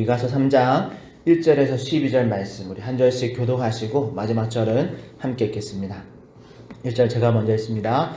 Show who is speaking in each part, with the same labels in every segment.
Speaker 1: 미가서 3장 1절에서 12절 말씀 우리 한 절씩 교독하시고 마지막 절은 함께 읽겠습니다. 1절 제가 먼저 읽습니다.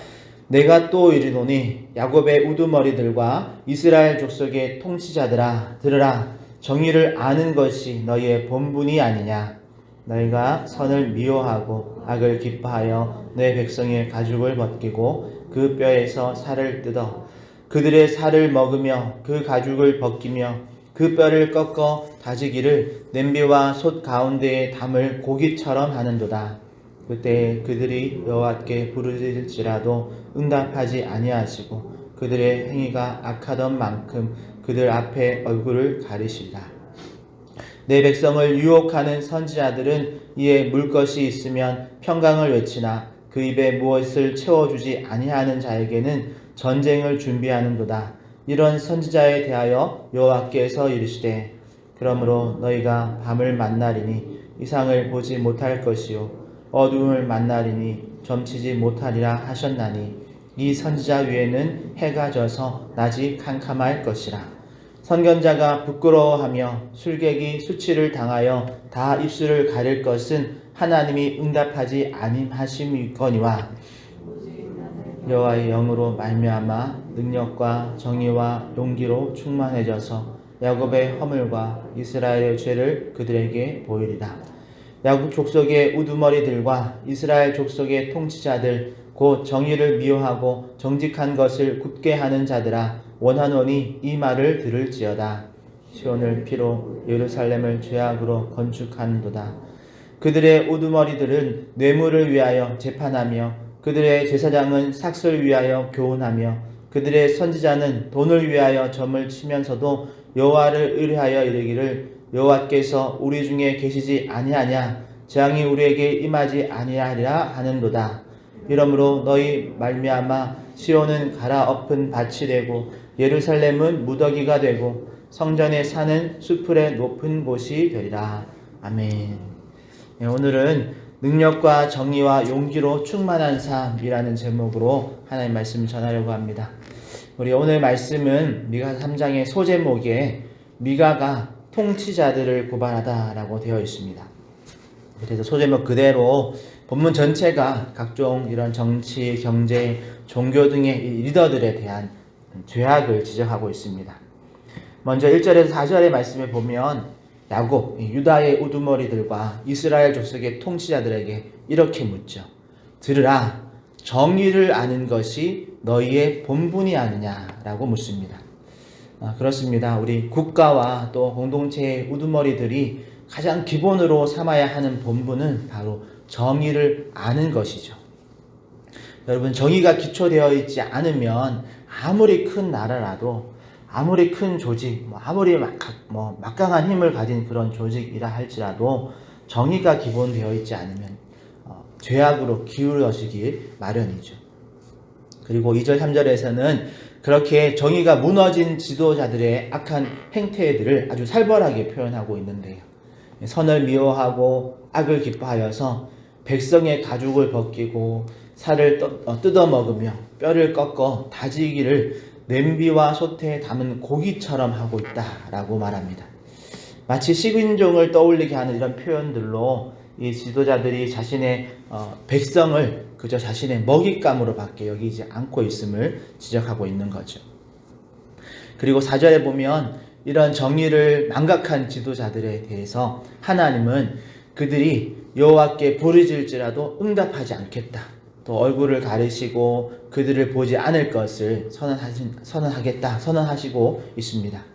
Speaker 1: 내가 또 이르노니 야곱의 우두머리들과 이스라엘 족속의 통치자들아 들으라. 정의를 아는 것이 너희의 본분이 아니냐. 너희가 선을 미워하고 악을 기뻐하여 내 백성의 가죽을 벗기고 그 뼈에서 살을 뜯어 그들의 살을 먹으며 그 가죽을 벗기며 그 뼈를 꺾어 다지기를 냄비와 솥 가운데에 담을 고기처럼 하는도다. 그때 그들이 여호와께 부르짖을지라도 응답하지 아니하시고 그들의 행위가 악하던 만큼 그들 앞에 얼굴을 가리시리라. 내 백성을 유혹하는 선지자들은 이에 물 것이 있으면 평강을 외치나 그 입에 무엇을 채워주지 아니하는 자에게는 전쟁을 준비하는도다. 이런 선지자에 대하여 여호와께서 이르시되 그러므로 너희가 밤을 만나리니 이상을 보지 못할 것이요 어두움을 만나리니 점치지 못하리라 하셨나니 이 선지자 위에는 해가 져서 낮이 캄캄할 것이라. 선견자가 부끄러워하며 술객이 수치를 당하여 다 입술을 가릴 것은 하나님이 응답하지 아니하심이거니와 여호와의 영으로 말미암아 능력과 정의와 용기로 충만해져서 야곱의 허물과 이스라엘의 죄를 그들에게 보이리라. 야곱 족속의 우두머리들과 이스라엘 족속의 통치자들 곧 정의를 미워하고 정직한 것을 굳게 하는 자들아 원하노니 이 말을 들을지어다. 시온을 피로 예루살렘을 죄악으로 건축하는도다. 그들의 우두머리들은 뇌물을 위하여 재판하며 그들의 제사장은 삭슬 위하여 교훈하며 그들의 선지자는 돈을 위하여 점을 치면서도 여호와를 의뢰하여 이르기를 여호와께서 우리 중에 계시지 아니하냐 재앙이 우리에게 임하지 아니하리라 하는도다. 이러므로 너희 말미암아 시온은 갈아엎은 밭이 되고 예루살렘은 무더기가 되고 성전의 산은 수풀의 높은 곳이 되리라. 아멘. 오늘은 능력과 정의와 용기로 충만한 삶이라는 제목으로 하나님의 말씀을 전하려고 합니다. 우리 오늘 말씀은 미가 3장의 소제목에 미가가 통치자들을 고발하다라고 되어 있습니다. 그래서 소제목 그대로 본문 전체가 각종 이런 정치, 경제, 종교 등의 리더들에 대한 죄악을 지적하고 있습니다. 먼저 1절에서 4절의 말씀에 보면 야곱, 유다의 우두머리들과 이스라엘 족속의 통치자들에게 이렇게 묻죠. 들으라, 정의를 아는 것이 너희의 본분이 아니냐라고 묻습니다. 그렇습니다. 우리 국가와 또 공동체의 우두머리들이 가장 기본으로 삼아야 하는 본분은 바로 정의를 아는 것이죠. 여러분, 정의가 기초되어 있지 않으면 아무리 큰 나라라도 아무리 큰 조직, 아무리 막강한 힘을 가진 그런 조직이라 할지라도 정의가 기본되어 있지 않으면 죄악으로 기울어지기 마련이죠. 그리고 2절, 3절에서는 그렇게 정의가 무너진 지도자들의 악한 행태들을 아주 살벌하게 표현하고 있는데요. 선을 미워하고 악을 기뻐하여서 백성의 가죽을 벗기고 살을 뜯어먹으며 뼈를 꺾어 다지기를 냄비와 솥에 담은 고기처럼 하고 있다라고 말합니다. 마치 식인종을 떠올리게 하는 이런 표현들로 이 지도자들이 자신의 백성을 그저 자신의 먹잇감으로 밖에 여기지 않고 있음을 지적하고 있는 거죠. 그리고 4절에 보면 이런 정의를 망각한 지도자들에 대해서 하나님은 그들이 여호와께 부르짖을지라도 응답하지 않겠다. 또 얼굴을 가리시고 그들을 보지 않을 것을 선언하시고 있습니다.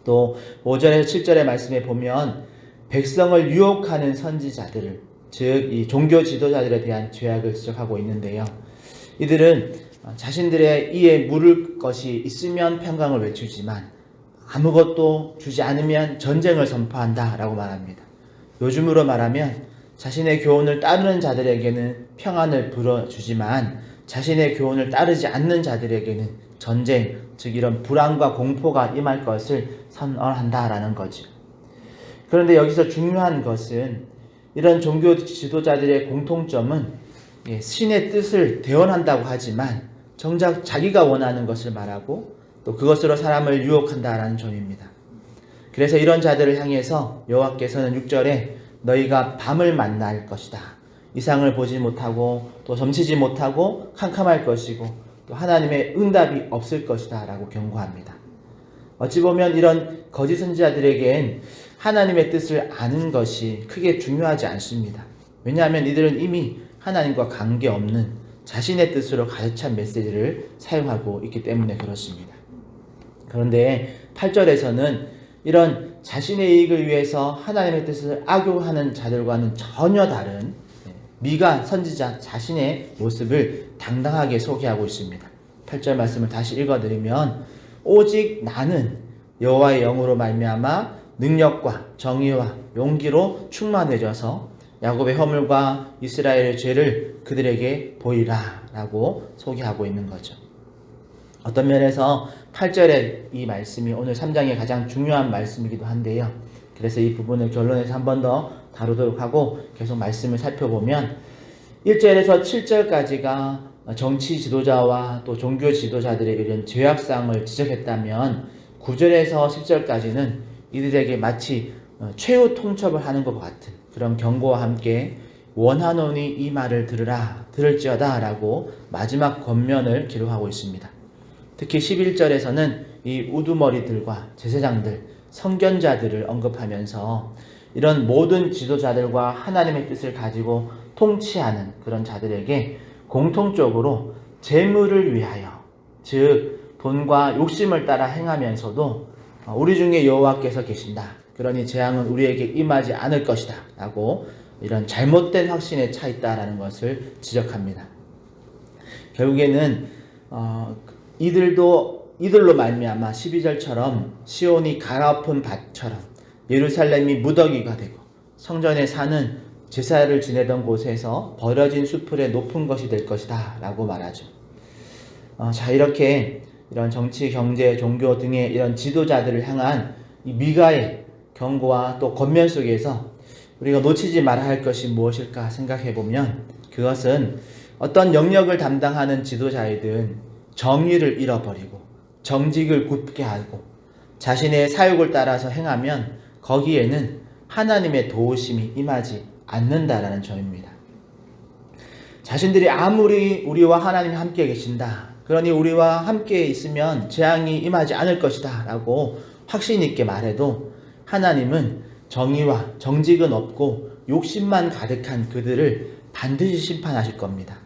Speaker 1: 또 5절에서 7절의 말씀에 보면 백성을 유혹하는 선지자들을 즉 이 종교 지도자들에 대한 죄악을 지적하고 있는데요. 이들은 자신들의 이에 물을 것이 있으면 평강을 외치지만 아무것도 주지 않으면 전쟁을 선포한다라고 말합니다. 요즘으로 말하면 자신의 교훈을 따르는 자들에게는 평안을 불어주지만 자신의 교훈을 따르지 않는 자들에게는 전쟁, 즉 이런 불안과 공포가 임할 것을 선언한다라는 거죠. 그런데 여기서 중요한 것은 이런 종교 지도자들의 공통점은 신의 뜻을 대언한다고 하지만 정작 자기가 원하는 것을 말하고 또 그것으로 사람을 유혹한다라는 점입니다. 그래서 이런 자들을 향해서 여호와께서는 6절에 너희가 밤을 만날 것이다. 이상을 보지 못하고 또 점치지 못하고 캄캄할 것이고 또 하나님의 응답이 없을 것이다 라고 경고합니다. 어찌 보면 이런 거짓 선지자들에겐 하나님의 뜻을 아는 것이 크게 중요하지 않습니다. 왜냐하면 이들은 이미 하나님과 관계없는 자신의 뜻으로 가득 찬 메시지를 사용하고 있기 때문에 그렇습니다. 그런데 8절에서는 이런 자신의 이익을 위해서 하나님의 뜻을 악용하는 자들과는 전혀 다른 미가 선지자 자신의 모습을 당당하게 소개하고 있습니다. 8절 말씀을 다시 읽어드리면 오직 나는 여호와의 영으로 말미암아 능력과 정의와 용기로 충만해져서 야곱의 허물과 이스라엘의 죄를 그들에게 보이라 라고 소개하고 있는 거죠. 어떤 면에서 8절의 이 말씀이 오늘 3장의 가장 중요한 말씀이기도 한데요. 그래서 이 부분을 결론에서 한 번 더 다루도록 하고 계속 말씀을 살펴보면 1절에서 7절까지가 정치 지도자와 또 종교 지도자들의 이런 죄악상을 지적했다면 9절에서 10절까지는 이들에게 마치 최후 통첩을 하는 것 같은 그런 경고와 함께 원하노니 이 말을 들으라 들을지어다 라고 마지막 권면을 기록하고 있습니다. 특히 11절에서는 이 우두머리들과 제사장들, 선견자들을 언급하면서 이런 모든 지도자들과 하나님의 뜻을 가지고 통치하는 그런 자들에게 공통적으로 재물을 위하여, 즉 돈과 욕심을 따라 행하면서도 우리 중에 여호와께서 계신다. 그러니 재앙은 우리에게 임하지 않을 것이다. 라고 이런 잘못된 확신에 차 있다라는 것을 지적합니다. 결국에는 이들로 말미암아 12절처럼 시온이 갈아엎은 밭처럼 예루살렘이 무더기가 되고 성전의 산은 제사를 지내던 곳에서 버려진 수풀의 높은 것이 될 것이다 라고 말하죠. 자, 이렇게 이런 정치, 경제, 종교 등의 이런 지도자들을 향한 이 미가의 경고와 또 권면 속에서 우리가 놓치지 말아야 할 것이 무엇일까 생각해 보면 그것은 어떤 영역을 담당하는 지도자이든 정의를 잃어버리고 정직을 굳게 하고 자신의 사욕을 따라서 행하면 거기에는 하나님의 도우심이 임하지 않는다라는 점입니다. 자신들이 아무리 우리와 하나님이 함께 계신다. 그러니 우리와 함께 있으면 재앙이 임하지 않을 것이다 라고 확신 있게 말해도 하나님은 정의와 정직은 없고 욕심만 가득한 그들을 반드시 심판하실 겁니다.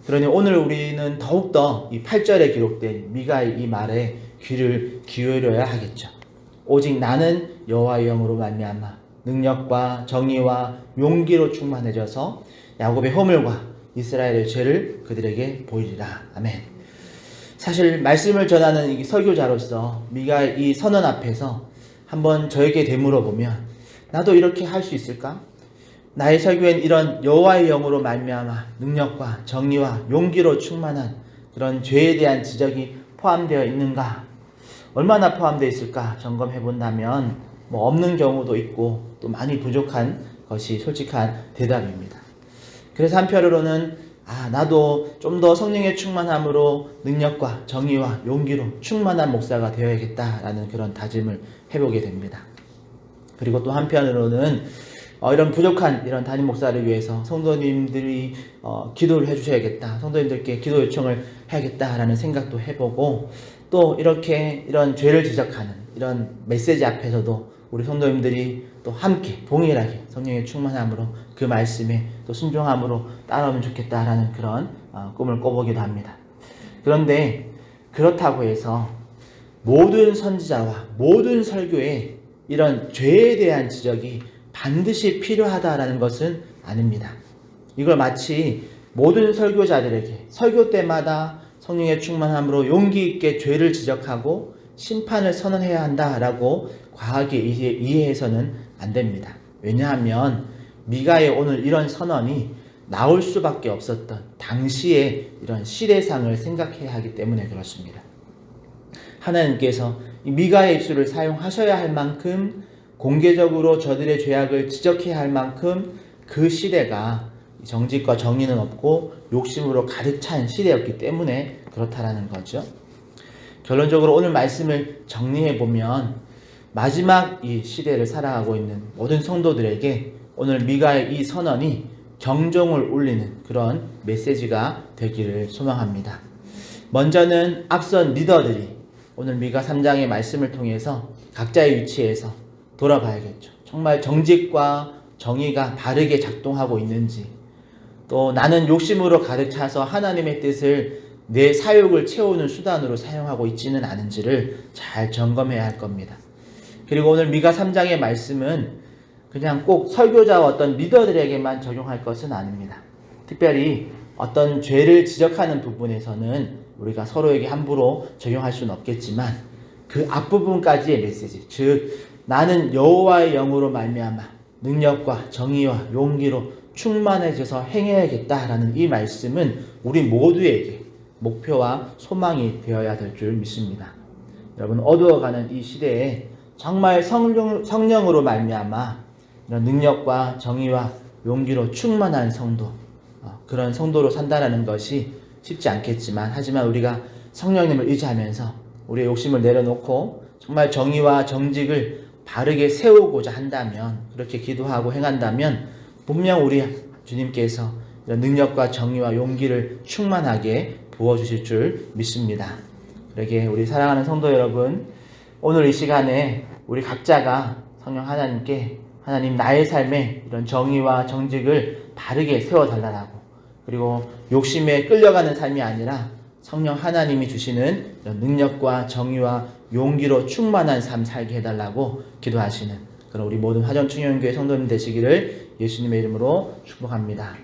Speaker 1: 그러니 오늘 우리는 더욱더 이 8절에 기록된 미가의 이 말에 귀를 기울여야 하겠죠. 오직 나는 여호와의 영으로 말미암아 능력과 정의와 용기로 충만해져서 야곱의 허물과 이스라엘의 죄를 그들에게 보이리라. 아멘. 사실 말씀을 전하는 이 설교자로서 미가의 이 선언 앞에서 한번 저에게 되물어보면 나도 이렇게 할 수 있을까? 나의 설교엔 이런 여호와의 영으로 말미암아 능력과 정의와 용기로 충만한 그런 죄에 대한 지적이 포함되어 있는가? 얼마나 포함되어 있을까 점검해 본다면 없는 경우도 있고 또 많이 부족한 것이 솔직한 대답입니다. 그래서 한편으로는 나도 좀 더 성령의 충만함으로 능력과 정의와 용기로 충만한 목사가 되어야겠다라는 그런 다짐을 해보게 됩니다. 그리고 또 한편으로는 이런 부족한 이런 담임 목사를 위해서 성도님들이 기도를 해주셔야겠다. 성도님들께 기도 요청을 해야겠다라는 생각도 해보고 또 이렇게 이런 죄를 지적하는 이런 메시지 앞에서도 우리 성도님들이 또 함께 동일하게 성령의 충만함으로 그 말씀에 또 순종함으로 따라오면 좋겠다라는 그런 꿈을 꿔보기도 합니다. 그런데 그렇다고 해서 모든 선지자와 모든 설교에 이런 죄에 대한 지적이 반드시 필요하다라는 것은 아닙니다. 이걸 마치 모든 설교자들에게 설교 때마다 성령의 충만함으로 용기 있게 죄를 지적하고 심판을 선언해야 한다라고 과하게 이해해서는 안 됩니다. 왜냐하면 미가의 오늘 이런 선언이 나올 수밖에 없었던 당시의 이런 시대상을 생각해야 하기 때문에 그렇습니다. 하나님께서 이 미가의 입술을 사용하셔야 할 만큼 공개적으로 저들의 죄악을 지적해야 할 만큼 그 시대가 정직과 정의는 없고 욕심으로 가득 찬 시대였기 때문에 그렇다라는 거죠. 결론적으로 오늘 말씀을 정리해 보면 마지막 이 시대를 살아가고 있는 모든 성도들에게 오늘 미가의 이 선언이 경종을 울리는 그런 메시지가 되기를 소망합니다. 먼저는 앞선 리더들이 오늘 미가 3장의 말씀을 통해서 각자의 위치에서 돌아봐야겠죠. 정말 정직과 정의가 바르게 작동하고 있는지, 또 나는 욕심으로 가득 차서 하나님의 뜻을 내 사욕을 채우는 수단으로 사용하고 있지는 않은지를 잘 점검해야 할 겁니다. 그리고 오늘 미가 3장의 말씀은 그냥 꼭 설교자와 어떤 리더들에게만 적용할 것은 아닙니다. 특별히 어떤 죄를 지적하는 부분에서는 우리가 서로에게 함부로 적용할 수는 없겠지만 그 앞부분까지의 메시지, 즉 나는 여호와의 영으로 말미암아 능력과 정의와 용기로 충만해져서 행해야겠다라는 이 말씀은 우리 모두에게 목표와 소망이 되어야 될 줄 믿습니다. 여러분, 어두워가는 이 시대에 정말 성령으로 말미암아 이런 능력과 정의와 용기로 충만한 성도, 그런 성도로 산다는 것이 쉽지 않겠지만, 하지만 우리가 성령님을 의지하면서 우리의 욕심을 내려놓고 정말 정의와 정직을 바르게 세우고자 한다면, 그렇게 기도하고 행한다면 분명 우리 주님께서 이런 능력과 정의와 용기를 충만하게 부어주실 줄 믿습니다. 그러게 우리 사랑하는 성도 여러분, 오늘 이 시간에 우리 각자가 성령 하나님께 하나님 나의 삶에 이런 정의와 정직을 바르게 세워달라고, 그리고 욕심에 끌려가는 삶이 아니라 성령 하나님이 주시는 이런 능력과 정의와 용기로 충만한 삶 살게 해달라고 기도하시는 그런 우리 모든 화정충영교회 성도님 되시기를 예수님의 이름으로 축복합니다.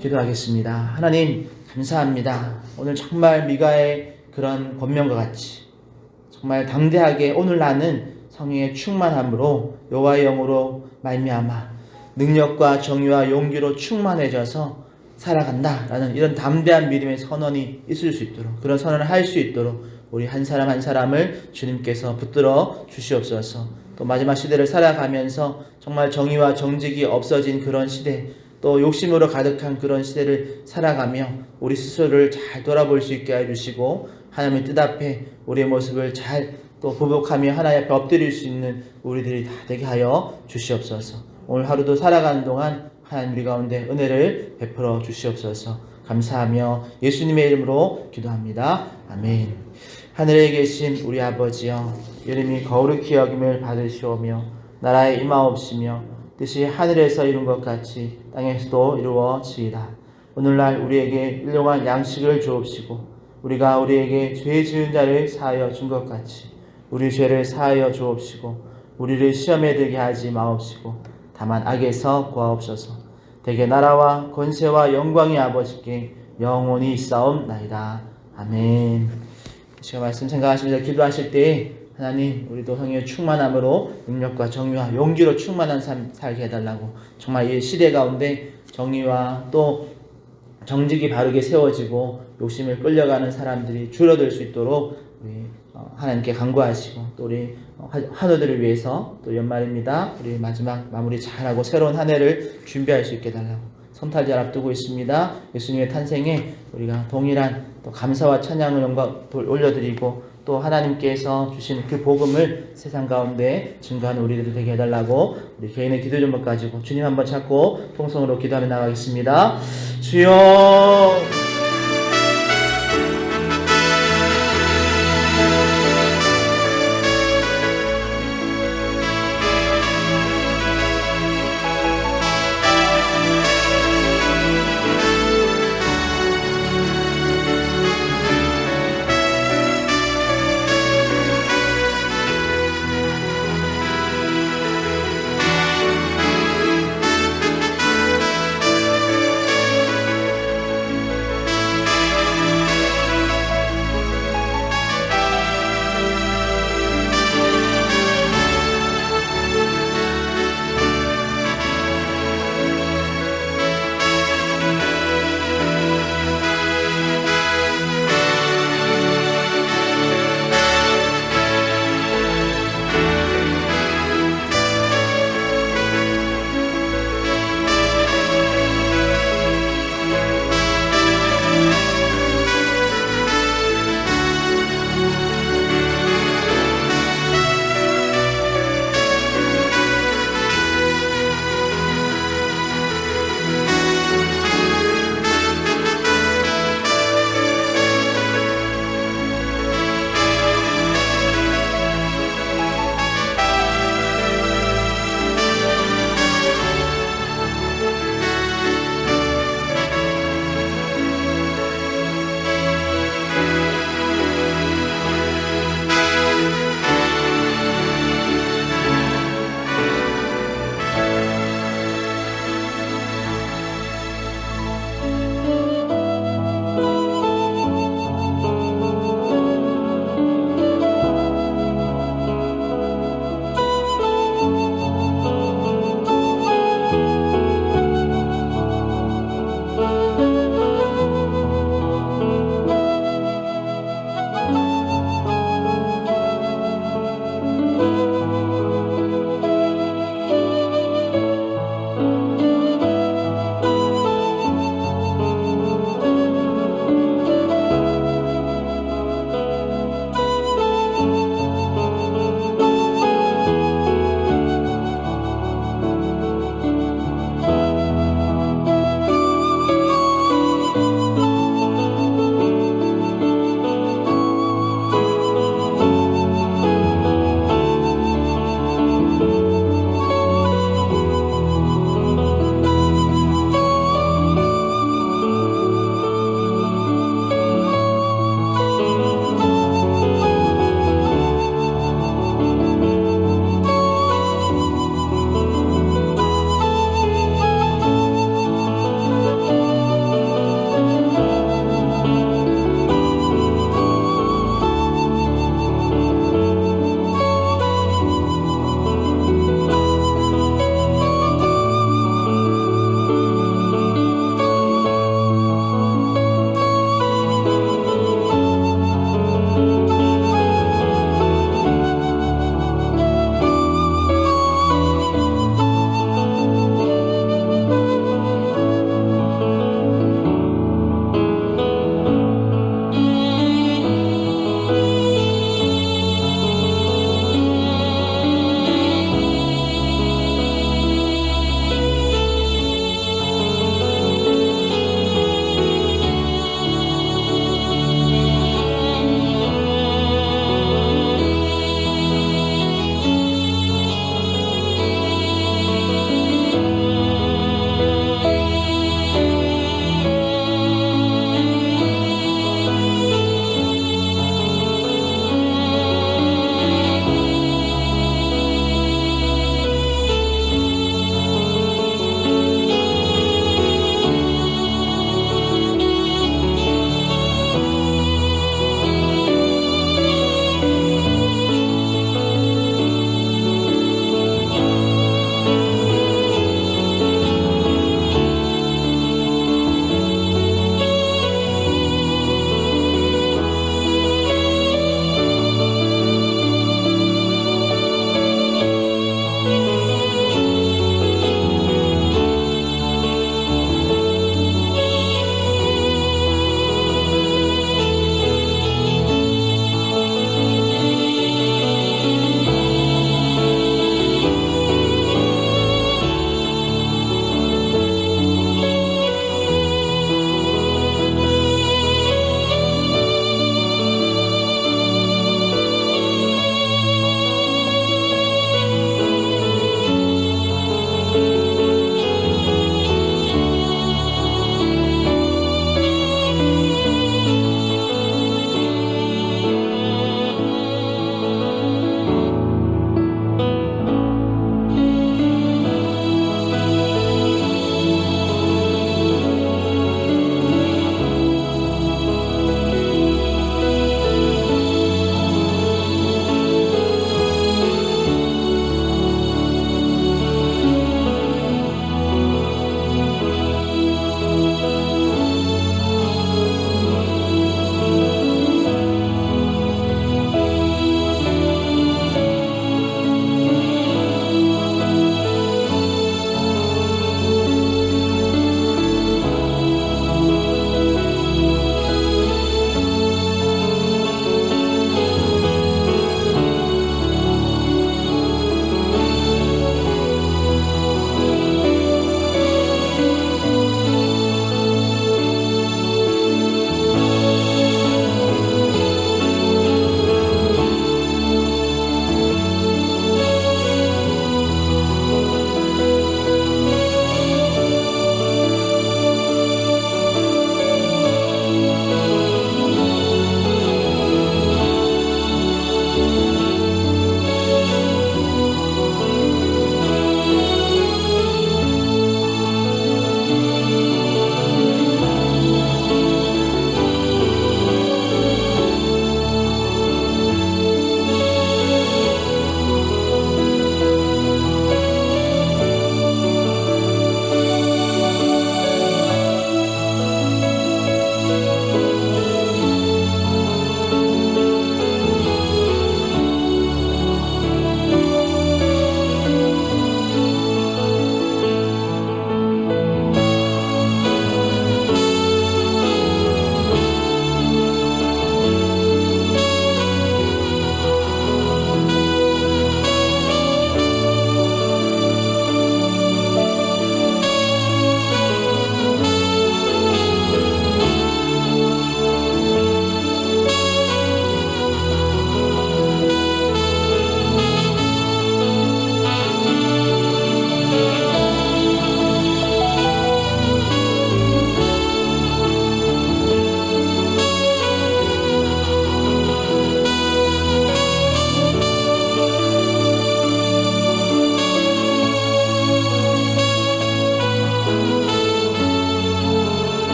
Speaker 1: 기도하겠습니다. 하나님 감사합니다. 오늘 정말 미가의 그런 권면과 같이 정말 당대하게 오늘 나는 성령의 충만함으로 여호와의 영으로 말미암아 능력과 정의와 용기로 충만해져서 살아간다라는 이런 담대한 믿음의 선언이 있을 수 있도록, 그런 선언을 할 수 있도록 우리 한 사람 한 사람을 주님께서 붙들어 주시옵소서. 또 마지막 시대를 살아가면서 정말 정의와 정직이 없어진 그런 시대, 또 욕심으로 가득한 그런 시대를 살아가며 우리 스스로를 잘 돌아볼 수 있게 해주시고, 하나님의 뜻 앞에 우리의 모습을 잘 또 보복하며 하나님 앞에 엎드릴 수 있는 우리들이 다 되게 하여 주시옵소서. 오늘 하루도 살아가는 동안 하나님 우리 가운데 은혜를 베풀어 주시옵소서. 감사하며 예수님의 이름으로 기도합니다. 아멘. 하늘에 계신 우리 아버지여, 이름이 거룩히 여김을 받으시오며 나라에 임하옵시며 뜻이 하늘에서 이룬 것 같이 땅에서도 이루어지이다. 오늘날 우리에게 일용할 양식을 주옵시고 우리가 우리에게 죄 지은 자를 사하여 준 것 같이 우리 죄를 사하여 주옵시고 우리를 시험에 들게 하지 마옵시고 다만 악에서 구하옵소서. 대개 나라와 권세와 영광이 아버지께 영원히 있사옵나이다. 아멘. 제가 말씀 생각하시면서 기도하실 때 하나님 우리도 성령의 충만함으로 능력과 정의와 용기로 충만한 삶 살게 해달라고, 정말 이 시대 가운데 정의와 또 정직이 바르게 세워지고 욕심을 끌려가는 사람들이 줄어들 수 있도록 우리 하나님께 간구하시고, 또 우리 한우들을 위해서 또 연말입니다. 우리 마지막 마무리 잘하고 새로운 한 해를 준비할 수 있게 해달라고 성탄절 앞두고 있습니다. 예수님의 탄생에 우리가 동일한 또 감사와 찬양을 영광 올려드리고, 또 하나님께서 주신 그 복음을 세상 가운데 증거하는 우리들이 되게 해달라고 우리 개인의 기도 제목 가지고 주님 한번 찾고 통성으로 기도하며 나가겠습니다. 주여